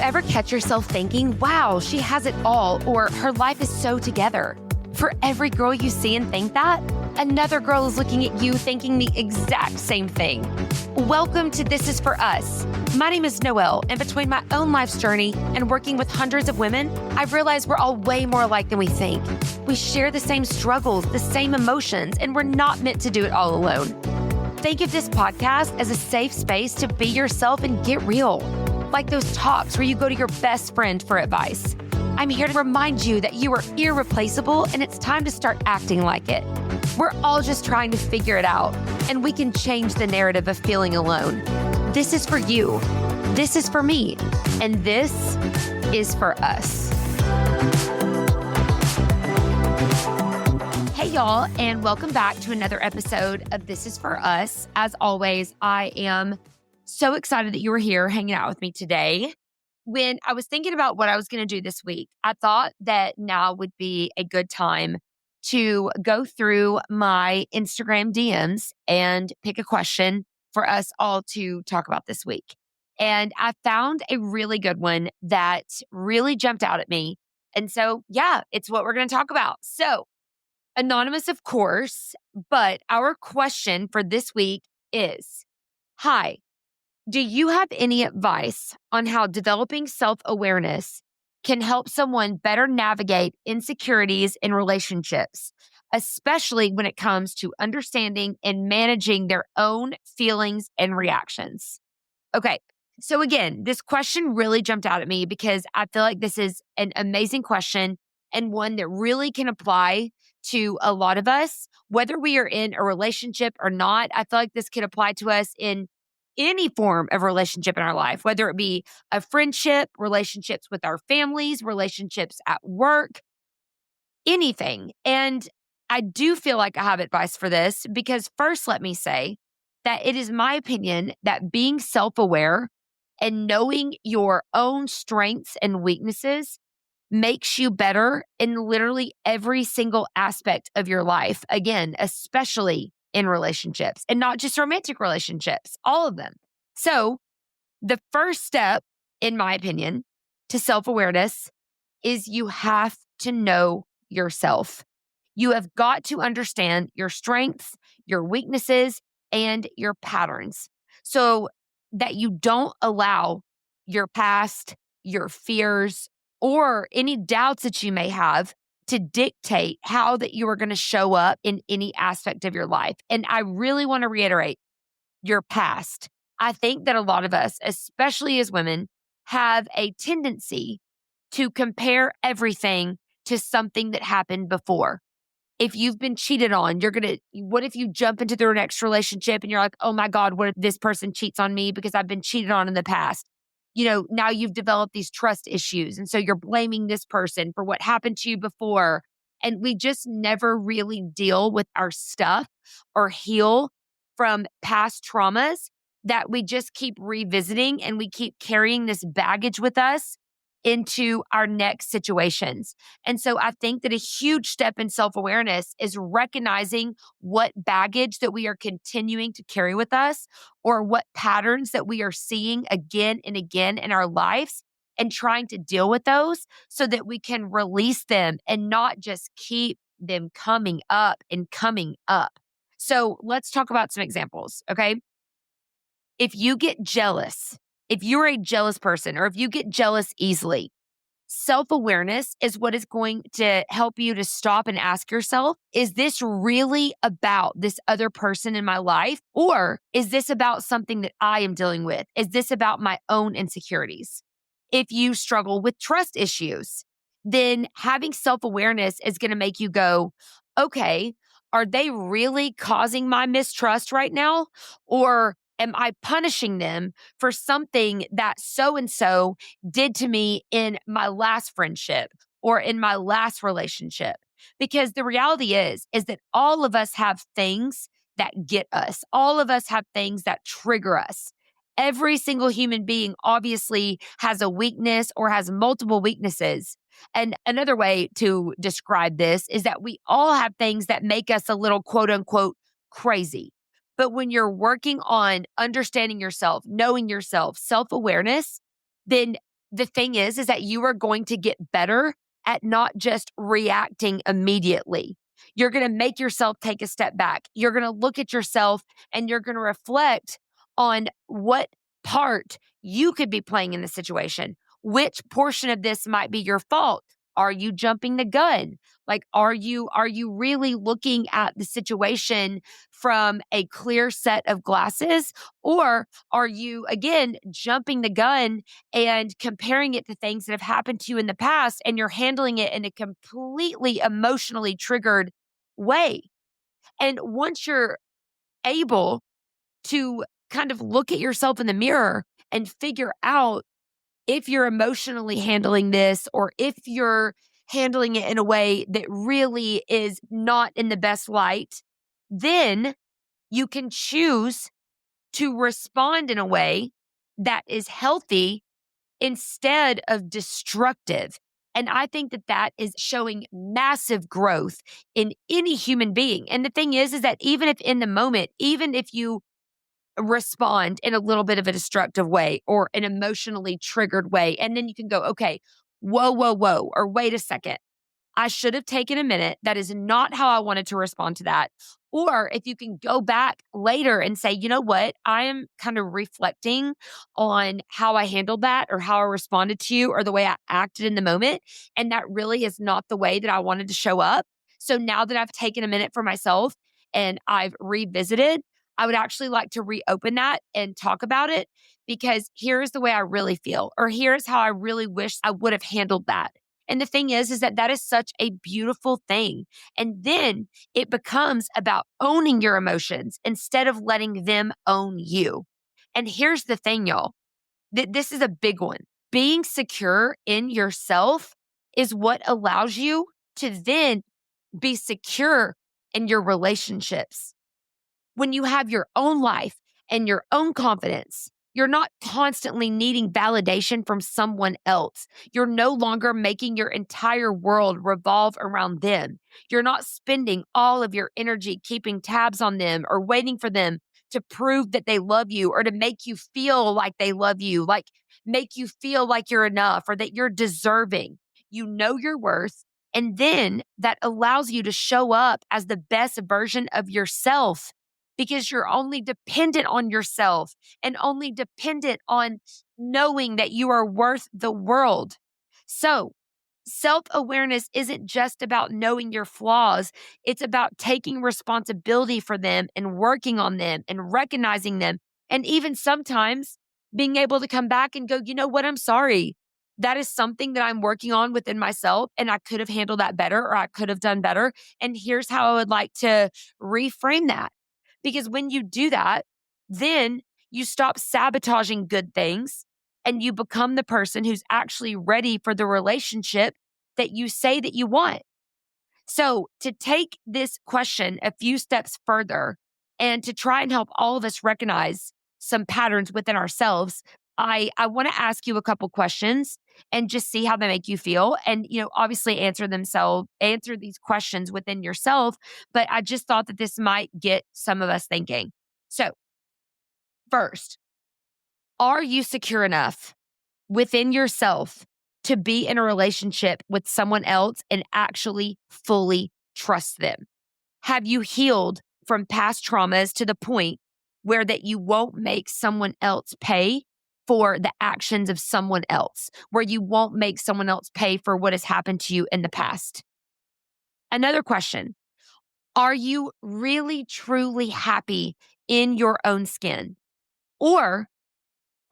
ever catch yourself thinking, wow, she has it all, or her life is so together? For every girl you see and think that, another girl is looking at you thinking the exact same thing. Welcome to This Is For Us. My name is Noelle, and between my own life's journey and working with hundreds of women, I've realized we're all way more alike than we think. We share the same struggles, the same emotions, and we're not meant to do it all alone. Think of this podcast as a safe space to be yourself and get real. Like those talks where you go to your best friend for advice. I'm here to remind you that you are irreplaceable and it's time to start acting like it. We're all just trying to figure it out, and we can change the narrative of feeling alone. This is for you. This is for me. And this is for us. Hey, y'all, and welcome back to another episode of This Is For Us. As always, I am so excited that you were here hanging out with me today. When I was thinking about what I was going to do this week, I thought that now would be a good time to go through my Instagram DMs and pick a question for us all to talk about this week. And I found a really good one that really jumped out at me. And so, yeah, it's what we're going to talk about. So, anonymous, of course, but our question for this week is, hi, do you have any advice on how developing self-awareness can help someone better navigate insecurities in relationships, especially when it comes to understanding and managing their own feelings and reactions? Okay, so again, this question really jumped out at me because I feel like this is an amazing question and one that really can apply to a lot of us, whether we are in a relationship or not. I feel like this could apply to us in any form of relationship in our life, whether it be a friendship, relationships with our families, relationships at work, anything. And I do feel like I have advice for this because first, let me say that it is my opinion that being self-aware and knowing your own strengths and weaknesses makes you better in literally every single aspect of your life. Again, especially in relationships and not just romantic relationships, all of them. So the first step, in my opinion, to self-awareness is you have to know yourself. You have got to understand your strengths, your weaknesses, and your patterns so that you don't allow your past, your fears, or any doubts that you may have to dictate how that you are going to show up in any aspect of your life. And I really want to reiterate your past. I think that a lot of us, especially as women, have a tendency to compare everything to something that happened before. If you've been cheated on, what if you jump into their next relationship and you're like, oh my God, what if this person cheats on me because I've been cheated on in the past? Now you've developed these trust issues. And so you're blaming this person for what happened to you before. And we just never really deal with our stuff or heal from past traumas that we just keep revisiting, and we keep carrying this baggage with us into our next situations. And so I think that a huge step in self-awareness is recognizing what baggage that we are continuing to carry with us, or what patterns that we are seeing again and again in our lives, and trying to deal with those so that we can release them and not just keep them coming up and coming up. So let's talk about some examples, okay? If you get jealous, if you're a jealous person, or if you get jealous easily, self-awareness is what is going to help you to stop and ask yourself, is this really about this other person in my life? Or is this about something that I am dealing with? Is this about my own insecurities? If you struggle with trust issues, then having self-awareness is going to make you go, okay, are they really causing my mistrust right now? Or am I punishing them for something that so-and-so did to me in my last friendship or in my last relationship? Because the reality is that all of us have things that get us. All of us have things that trigger us. Every single human being obviously has a weakness or has multiple weaknesses. And another way to describe this is that we all have things that make us a little quote unquote crazy. But when you're working on understanding yourself, knowing yourself, self-awareness, then the thing is that you are going to get better at not just reacting immediately. You're going to make yourself take a step back. You're going to look at yourself and you're going to reflect on what part you could be playing in the situation. Which portion of this might be your fault? Are you jumping the gun? Like, are you really looking at the situation from a clear set of glasses? Or are you, again, jumping the gun and comparing it to things that have happened to you in the past and you're handling it in a completely emotionally triggered way? And once you're able to kind of look at yourself in the mirror and figure out if you're emotionally handling this or if you're handling it in a way that really is not in the best light, then you can choose to respond in a way that is healthy instead of destructive. And I think that that is showing massive growth in any human being. And the thing is that even if in the moment, even if you respond in a little bit of a destructive way or an emotionally triggered way, and then you can go, okay, whoa, whoa, whoa, or wait a second. I should have taken a minute. That is not how I wanted to respond to that. Or if you can go back later and say, you know what, I am kind of reflecting on how I handled that or how I responded to you or the way I acted in the moment. And that really is not the way that I wanted to show up. So now that I've taken a minute for myself and I've revisited, I would actually like to reopen that and talk about it because here's the way I really feel, or here's how I really wish I would have handled that. And the thing is that that is such a beautiful thing. And then it becomes about owning your emotions instead of letting them own you. And here's the thing, y'all, this is a big one. Being secure in yourself is what allows you to then be secure in your relationships. When you have your own life and your own confidence, you're not constantly needing validation from someone else. You're no longer making your entire world revolve around them. You're not spending all of your energy keeping tabs on them or waiting for them to prove that they love you or to make you feel like they love you, like make you feel like you're enough or that you're deserving. You know your worth. And then that allows you to show up as the best version of yourself because you're only dependent on yourself and only dependent on knowing that you are worth the world. So, self awareness isn't just about knowing your flaws, it's about taking responsibility for them and working on them and recognizing them. And even sometimes being able to come back and go, you know what, I'm sorry. That is something that I'm working on within myself, and I could have handled that better or I could have done better. And here's how I would like to reframe that. Because when you do that, then you stop sabotaging good things and you become the person who's actually ready for the relationship that you say that you want. So, to take this question a few steps further and to try and help all of us recognize some patterns within ourselves, I want to ask you a couple questions and just see how they make you feel. And, obviously answer these questions within yourself. But I just thought that this might get some of us thinking. So, first, are you secure enough within yourself to be in a relationship with someone else and actually fully trust them? Have you healed from past traumas to the point where that you won't make someone else pay for the actions of someone else, where you won't make someone else pay for what has happened to you in the past? Another question, are you really truly happy in your own skin? Or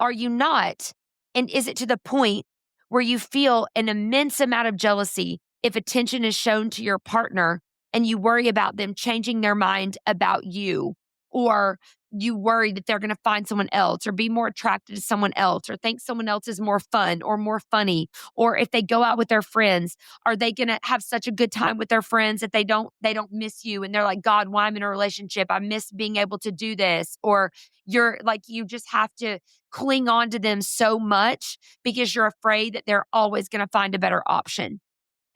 are you not? And is it to the point where you feel an immense amount of jealousy if attention is shown to your partner and you worry about them changing their mind about you? Or you worry that they're going to find someone else or be more attracted to someone else or think someone else is more fun or more funny? Or if they go out with their friends, are they going to have such a good time with their friends that they don't miss you and they're like, God, why I'm in a relationship? I miss being able to do this. Or you're like, you just have to cling on to them so much because you're afraid that they're always going to find a better option.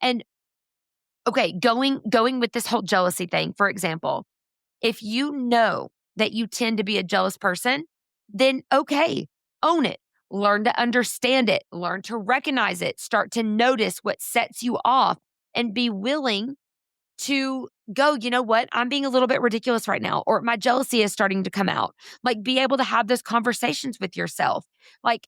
And okay, going with this whole jealousy thing, for example, if you know that you tend to be a jealous person, then okay, own it. learn to understand it, learn to recognize it, start to notice what sets you off, and be willing to go, you know what? I'm being a little bit ridiculous right now, or my jealousy is starting to come out. Like, be able to have those conversations with yourself. Like,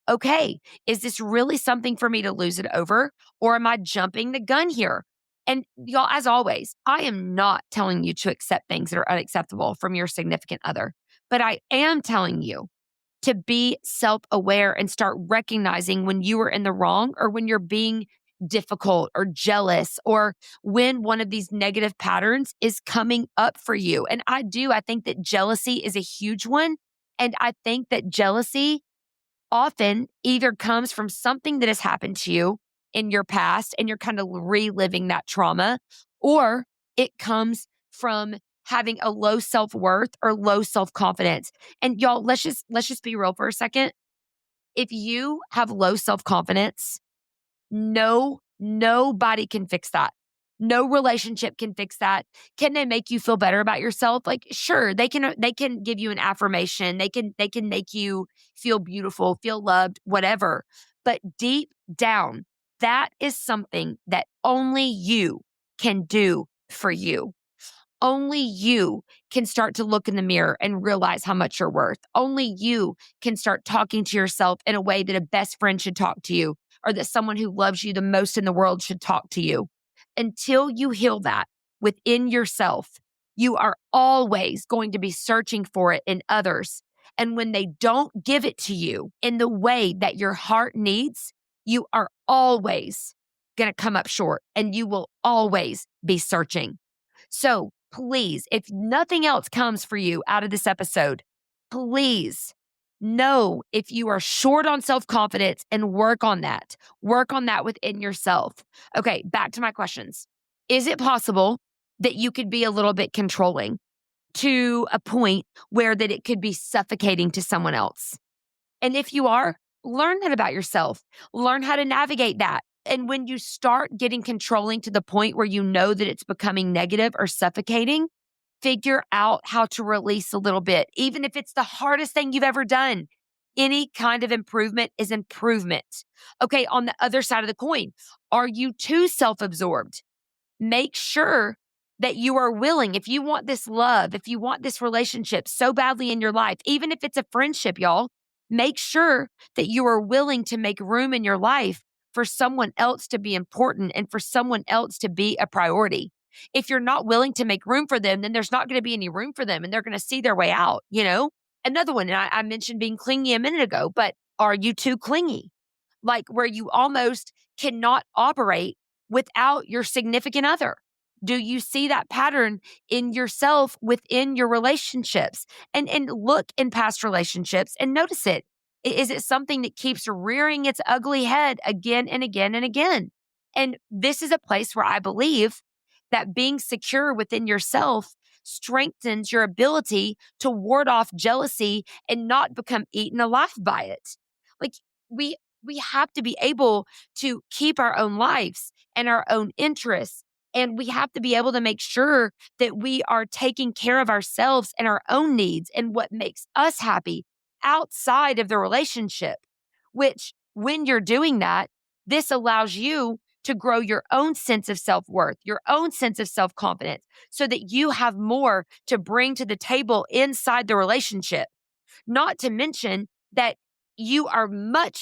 okay, is this really something for me to lose it over? Or am I jumping the gun here? And y'all, as always, I am not telling you to accept things that are unacceptable from your significant other, but I am telling you to be self aware and start recognizing when you are in the wrong or when you're being difficult or jealous or when one of these negative patterns is coming up for you. And I think that jealousy is a huge one. And I think that jealousy often either comes from something that has happened to you in your past and you're kind of reliving that trauma, or it comes from having a low self-worth or low self-confidence. And y'all, let's just be real for a second. If you have low self-confidence, nobody can fix that. No relationship can fix that. Can they make you feel better about yourself? Like, sure, they can give you an affirmation. They can make you feel beautiful, feel loved, whatever. But deep down, that is something that only you can do for you. Only you can start to look in the mirror and realize how much you're worth. Only you can start talking to yourself in a way that a best friend should talk to you or that someone who loves you the most in the world should talk to you. Until you heal that within yourself, you are always going to be searching for it in others. And when they don't give it to you in the way that your heart needs, you are always going to come up short and you will always be searching. So please, if nothing else comes for you out of this episode, please know if you are short on self confidence and work on that. Work on that within yourself. Okay, back to my questions. Is it possible that you could be a little bit controlling to a point where that it could be suffocating to someone else? And if you are, learn that about yourself. Learn how to navigate that. And when you start getting controlling to the point where you know that it's becoming negative or suffocating, figure out how to release a little bit, even if it's the hardest thing you've ever done. Any kind of improvement is improvement. Okay, on the other side of the coin, are you too self absorbed? Make sure that you are willing, if you want this love, if you want this relationship so badly in your life, even if it's a friendship, y'all, make sure that you are willing to make room in your life for someone else to be important and for someone else to be a priority. If you're not willing to make room for them, then there's not going to be any room for them and they're going to see their way out, you know? Another one, and I mentioned being clingy a minute ago, but are you too clingy? Like where you almost cannot operate without your significant other? Do you see that pattern in yourself within your relationships? And look in past relationships and notice it. Is it something that keeps rearing its ugly head again and again and again? And this is a place where I believe that being secure within yourself strengthens your ability to ward off jealousy and not become eaten alive by it. Like we we have to be able to keep our own lives and our own interests. And we have to be able to make sure that we are taking care of ourselves and our own needs and what makes us happy outside of the relationship, which when you're doing that, this allows you to grow your own sense of self worth, your own sense of self confidence, so that you have more to bring to the table inside the relationship. Not to mention that you're going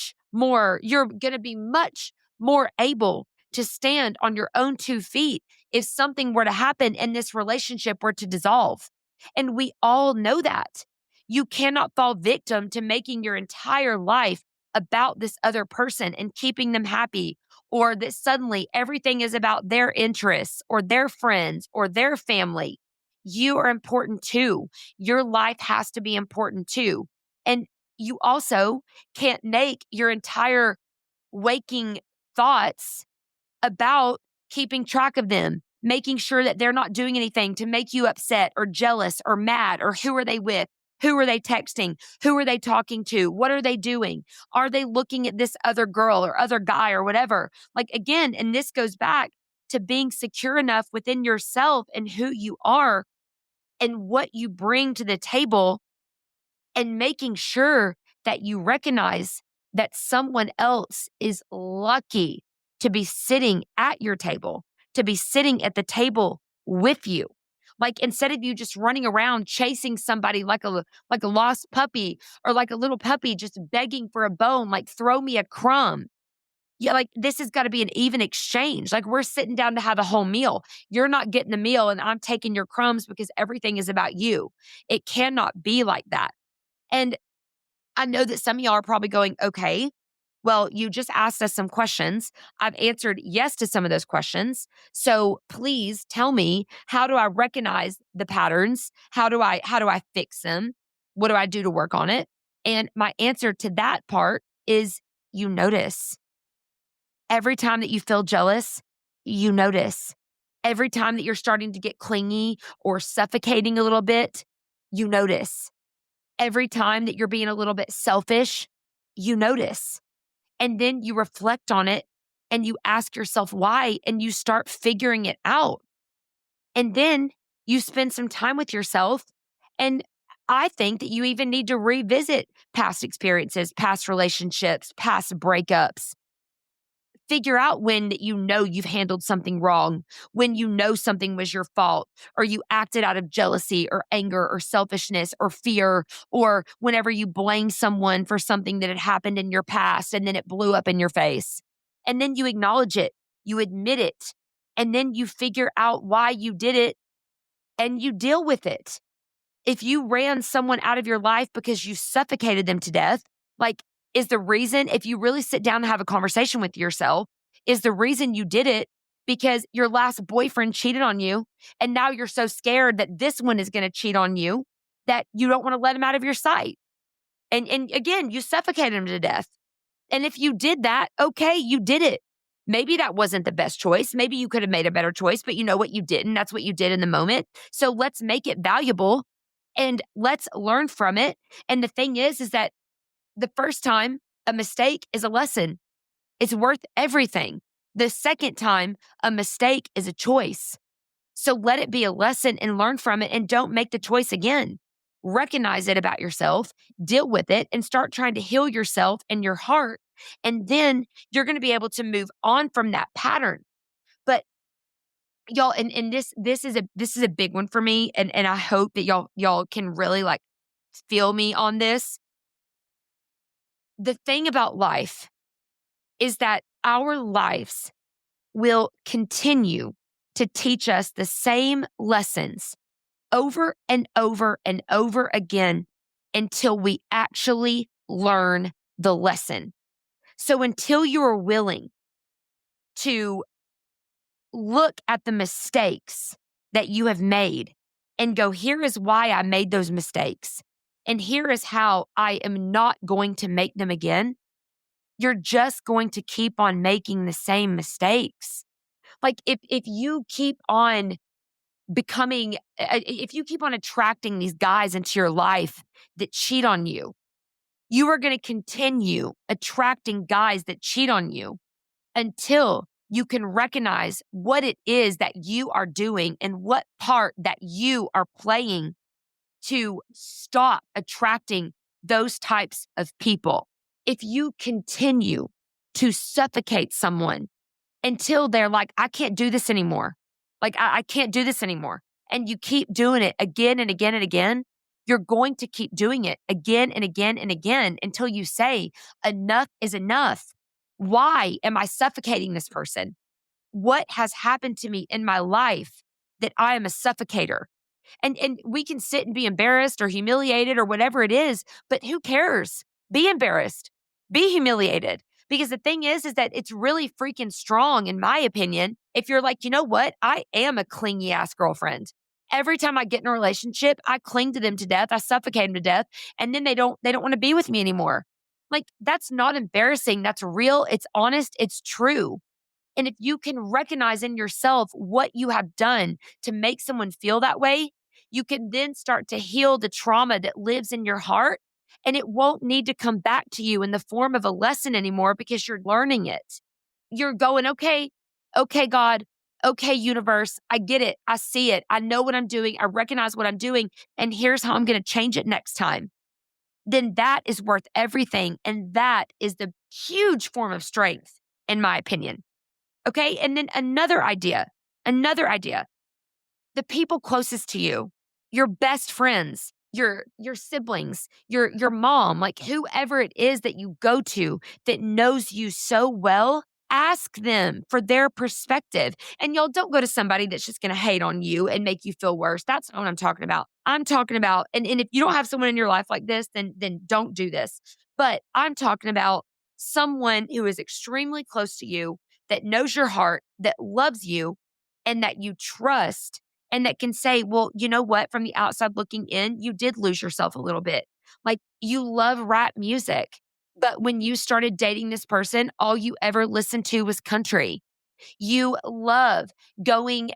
to be much more able to stand on your own 2 feet if something were to happen and this relationship were to dissolve. And we all know that. You cannot fall victim to making your entire life about this other person and keeping them happy, or that suddenly everything is about their interests or their friends or their family. You are important too. Your life has to be important too. And you also can't make your entire waking thoughts about keeping track of them, making sure that they're not doing anything to make you upset or jealous or mad, or who are they with? Who are they texting? Who are they talking to? What are they doing? Are they looking at this other girl or other guy or whatever? Like, again, and this goes back to being secure enough within yourself and who you are and what you bring to the table, and making sure that you recognize that someone else is lucky to be sitting at your table, to be sitting at the table with you. Like instead of you just running around chasing somebody like a lost puppy or like a little puppy just begging for a bone, like throw me a crumb. Yeah, like this has got to be an even exchange. Like we're sitting down to have a whole meal. You're not getting the meal and I'm taking your crumbs because everything is about you. It cannot be like that. And I know that some of y'all are probably going, okay, well, you just asked us some questions. I've answered yes to some of those questions. So please tell me, how do I recognize the patterns? How do I fix them? What do I do to work on it? And my answer to that part is you notice. Every time that you feel jealous, you notice. Every time that you're starting to get clingy or suffocating a little bit, you notice. Every time that you're being a little bit selfish, you notice. And then you reflect on it and you ask yourself why and you start figuring it out. And then you spend some time with yourself. And I think that you even need to revisit past experiences, past relationships, past breakups. Figure out when you know you've handled something wrong, when you know something was your fault, or you acted out of jealousy or anger or selfishness or fear, or whenever you blame someone for something that had happened in your past and then it blew up in your face. And then you acknowledge it, you admit it, and then you figure out why you did it and you deal with it. If you ran someone out of your life because you suffocated them to death, like, is the reason, if you really sit down and have a conversation with yourself, is the reason you did it because your last boyfriend cheated on you and now you're so scared that this one is going to cheat on you that you don't want to let him out of your sight. And again, you suffocated him to death. And if you did that, okay, you did it. Maybe that wasn't the best choice. Maybe you could have made a better choice, but you know what? You didn't. That's what you did in the moment. So let's make it valuable and let's learn from it. And the thing is that the first time a mistake is a lesson. It's worth everything. The second time a mistake is a choice. So let it be a lesson and learn from it and don't make the choice again. Recognize it about yourself, deal with it, and start trying to heal yourself and your heart. And then you're going to be able to move on from that pattern. But y'all, and this is a big one for me. And I hope that y'all can really like feel me on this. The thing about life is that our lives will continue to teach us the same lessons over and over and over again until we actually learn the lesson. So until you are willing to look at the mistakes that you have made and go, here is why I made those mistakes. And here is how I am not going to make them again. You're just going to keep on making the same mistakes. Like if you keep on if you keep on attracting these guys into your life that cheat on you, you are going to continue attracting guys that cheat on you until you can recognize what it is that you are doing and what part that you are playing to stop attracting those types of people. If you continue to suffocate someone until they're like, I can't do this anymore. Like, I can't do this anymore. And you keep doing it again and again and again, you're going to keep doing it again and again and again until you say, enough is enough. Why am I suffocating this person? What has happened to me in my life that I am a suffocator? And we can sit and be embarrassed or humiliated or whatever it is, but who cares? Be embarrassed, be humiliated. Because the thing is that it's really freaking strong, in my opinion, if you're like, you know what? I am a clingy ass girlfriend. Every time I get in a relationship, I cling to them to death. I suffocate them to death. And then they don't want to be with me anymore. Like, that's not embarrassing. That's real. It's honest. It's true. And if you can recognize in yourself what you have done to make someone feel that way, you can then start to heal the trauma that lives in your heart. And it won't need to come back to you in the form of a lesson anymore because you're learning it. You're going, okay, God, okay, universe, I get it. I see it. I know what I'm doing. I recognize what I'm doing. And here's how I'm going to change it next time. then that is worth everything. And that is the huge form of strength, in my opinion. Okay. And then another idea, the people closest to you, your best friends, your siblings, your mom, like whoever it is that you go to that knows you so well, ask them for their perspective. And y'all don't go to somebody that's just going to hate on you and make you feel worse. That's not what I'm talking about. I'm talking about, and if you don't have someone in your life like this, then don't do this. But I'm talking about someone who is extremely close to you, that knows your heart, that loves you, and that you trust, and that can say, well, you know what, from the outside looking in, you did lose yourself a little bit. Like you love rap music, but when you started dating this person, all you ever listened to was country. You love going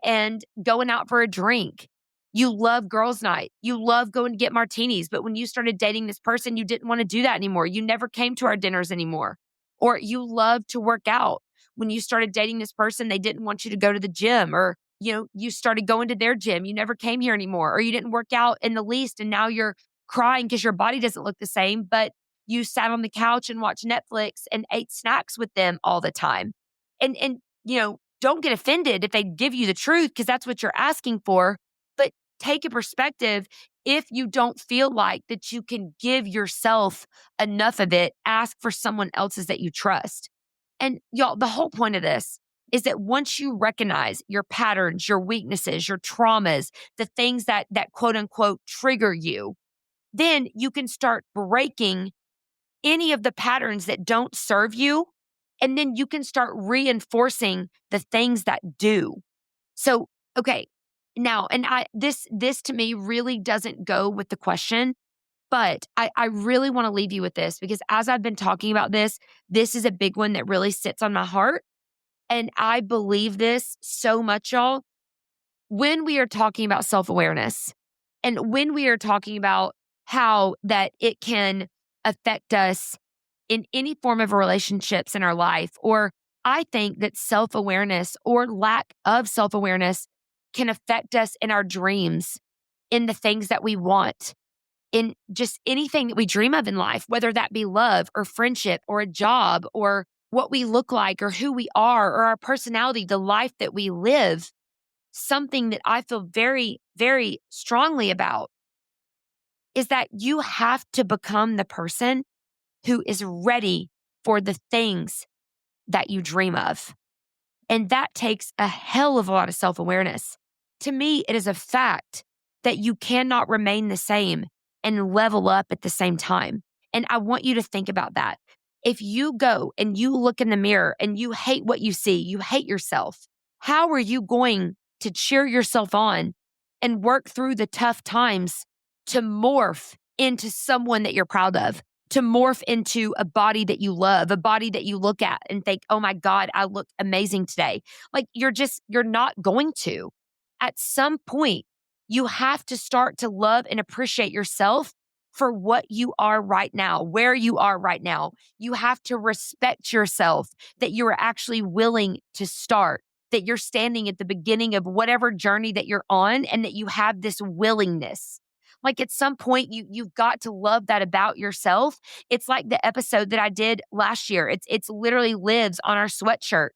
out for a drink. You love girls' night. You love going to get martinis. But when you started dating this person, you didn't want to do that anymore. You never came to our dinners anymore. Or you love to work out. When you started dating this person, they didn't want you to go to the gym, or you started going to their gym. You never came here anymore, or you didn't work out in the least. And now you're crying because your body doesn't look the same, but you sat on the couch and watched Netflix and ate snacks with them all the time. And don't get offended if they give you the truth because that's what you're asking for. But take a perspective. If you don't feel like that you can give yourself enough of it, ask for someone else's that you trust. And y'all, the whole point of this is that once you recognize your patterns, your weaknesses, your traumas, the things that quote unquote trigger you, then you can start breaking any of the patterns that don't serve you. And then you can start reinforcing the things that do. So, okay. Now, and this to me really doesn't go with the question, but I really want to leave you with this because as I've been talking about this is a big one that really sits on my heart. And I believe this so much, y'all. When we are talking about self awareness and when we are talking about how that it can affect us in any form of relationships in our life, or I think that self awareness or lack of self awareness can affect us in our dreams, in the things that we want, in just anything that we dream of in life, whether that be love or friendship or a job or what we look like or who we are or our personality, the life that we live. Something that I feel very, very strongly about is that you have to become the person who is ready for the things that you dream of. And that takes a hell of a lot of self awareness. To me, it is a fact that you cannot remain the same and level up at the same time. And I want you to think about that. If you go and you look in the mirror and you hate what you see, you hate yourself, how are you going to cheer yourself on and work through the tough times to morph into someone that you're proud of, to morph into a body that you love, a body that you look at and think, oh my God, I look amazing today. Like you're not going to. At some point, you have to start to love and appreciate yourself for what you are right now, where you are right now. You have to respect yourself that you are actually willing to start, that you're standing at the beginning of whatever journey that you're on and that you have this willingness. Like at some point you've got to love that about yourself. It's like the episode that I did last year. It's literally lives on our sweatshirt.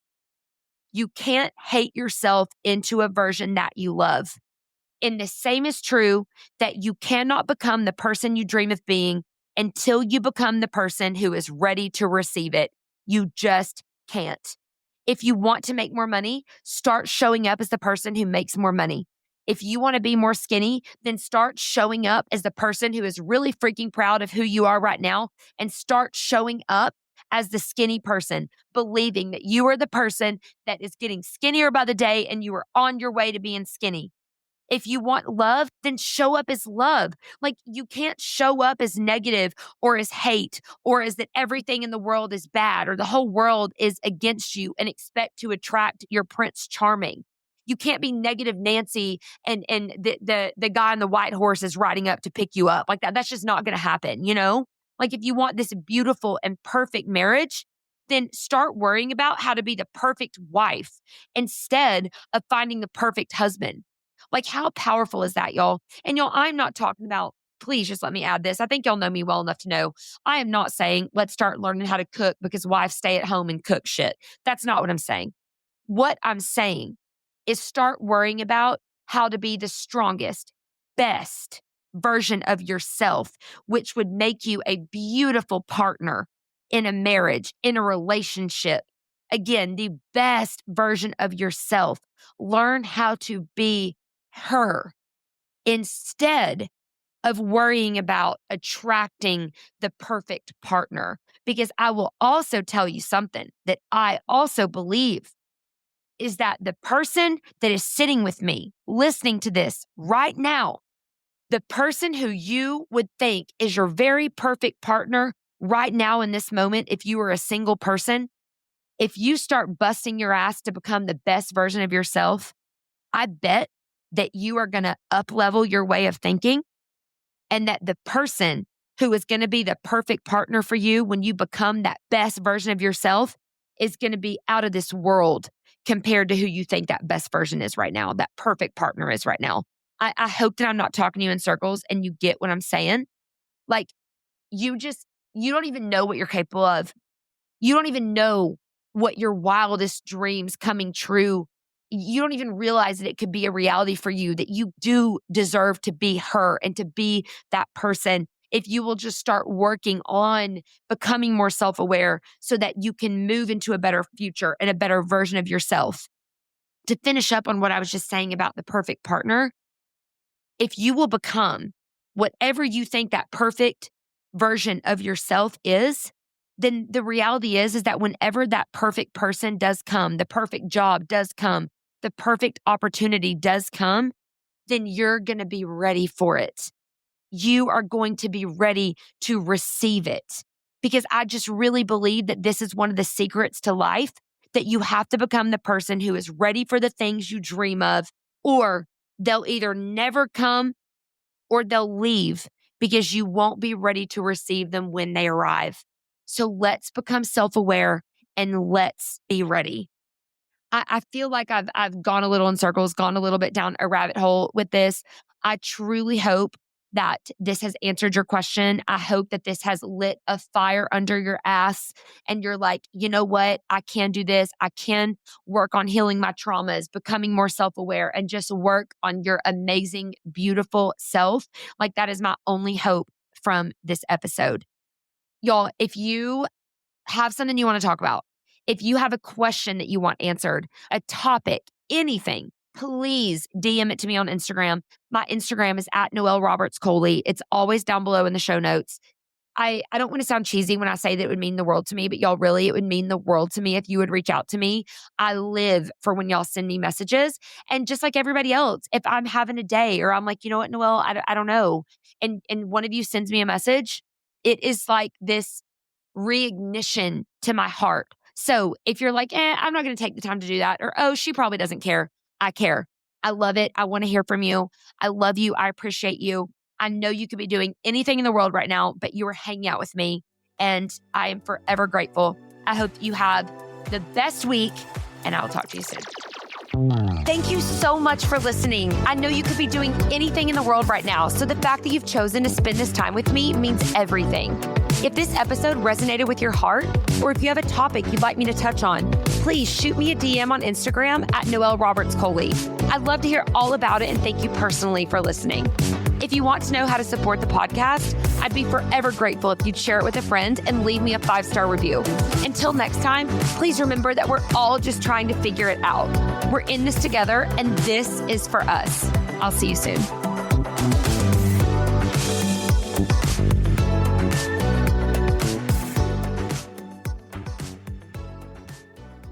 You can't hate yourself into a version that you love. And the same is true that you cannot become the person you dream of being until you become the person who is ready to receive it. You just can't. If you want to make more money, start showing up as the person who makes more money. If you want to be more skinny, then start showing up as the person who is really freaking proud of who you are right now and start showing up as the skinny person, believing that you are the person that is getting skinnier by the day and you are on your way to being skinny. If you want love, then show up as love. Like you can't show up as negative or as hate or as that everything in the world is bad or the whole world is against you and expect to attract your Prince Charming. You can't be negative Nancy and the guy on the white horse is riding up to pick you up like that. That's just not going to happen, you know? Like if you want this beautiful and perfect marriage, then start worrying about how to be the perfect wife instead of finding the perfect husband. Like, how powerful is that, y'all? And y'all, I'm not talking about please just let me add this. I think y'all know me well enough to know I am not saying let's start learning how to cook because wives stay at home and cook shit. That's not what I'm saying. What I'm saying is start worrying about how to be the strongest, best version of yourself, which would make you a beautiful partner in a marriage, in a relationship. Again, the best version of yourself. Learn how to be her instead of worrying about attracting the perfect partner. Because I will also tell you something that I also believe is that the person that is sitting with me, listening to this right now, the person who you would think is your very perfect partner right now in this moment, if you are a single person, if you start busting your ass to become the best version of yourself, I bet that you are going to up-level your way of thinking, and that the person who is going to be the perfect partner for you when you become that best version of yourself is going to be out of this world compared to who you think that best version is right now, that perfect partner is right now. I hope that I'm not talking to you in circles and you get what I'm saying. Like, you don't even know what you're capable of. You don't even know what your wildest dreams coming true. You don't even realize that it could be a reality for you, that you do deserve to be her and to be that person. If you will just start working on becoming more self-aware so that you can move into a better future and a better version of yourself. To finish up on what I was just saying about the perfect partner, if you will become whatever you think that perfect version of yourself is, then the reality is that whenever that perfect person does come, the perfect job does come, the perfect opportunity does come, then you're going to be ready for it. You are going to be ready to receive it. Because I just really believe that this is one of the secrets to life, that you have to become the person who is ready for the things you dream of, or they'll either never come or they'll leave because you won't be ready to receive them when they arrive. So let's become self-aware and let's be ready. I feel like I've gone a little in circles, gone a little bit down a rabbit hole with this. I truly hope that this has answered your question. I hope that this has lit a fire under your ass and you're like, you know what? I can do this. I can work on healing my traumas, becoming more self-aware, and just work on your amazing, beautiful self. Like, that is my only hope from this episode. Y'all, if you have something you want to talk about, if you have a question that you want answered, a topic, anything, please DM it to me on Instagram. My Instagram is @NoelRobertsColey. It's always down below in the show notes. I don't want to sound cheesy when I say that it would mean the world to me, but y'all, really, it would mean the world to me if you would reach out to me. I live for when y'all send me messages. And just like everybody else, if I'm having a day or I'm like, you know what, Noel, I don't know. And one of you sends me a message, it is like this reignition to my heart. So if you're like, I'm not going to take the time to do that, or, oh, she probably doesn't care. I care. I love it. I want to hear from you. I love you. I appreciate you. I know you could be doing anything in the world right now, but you are hanging out with me, and I am forever grateful. I hope you have the best week, and I'll talk to you soon. Thank you so much for listening. I know you could be doing anything in the world right now, so the fact that you've chosen to spend this time with me means everything. If this episode resonated with your heart, or if you have a topic you'd like me to touch on, please shoot me a DM on Instagram @NoelRobertsColey. I'd love to hear all about it, and thank you personally for listening. If you want to know how to support the podcast, I'd be forever grateful if you'd share it with a friend and leave me a 5-star review. Until next time, please remember that we're all just trying to figure it out. We're in this together, and this is for us. I'll see you soon.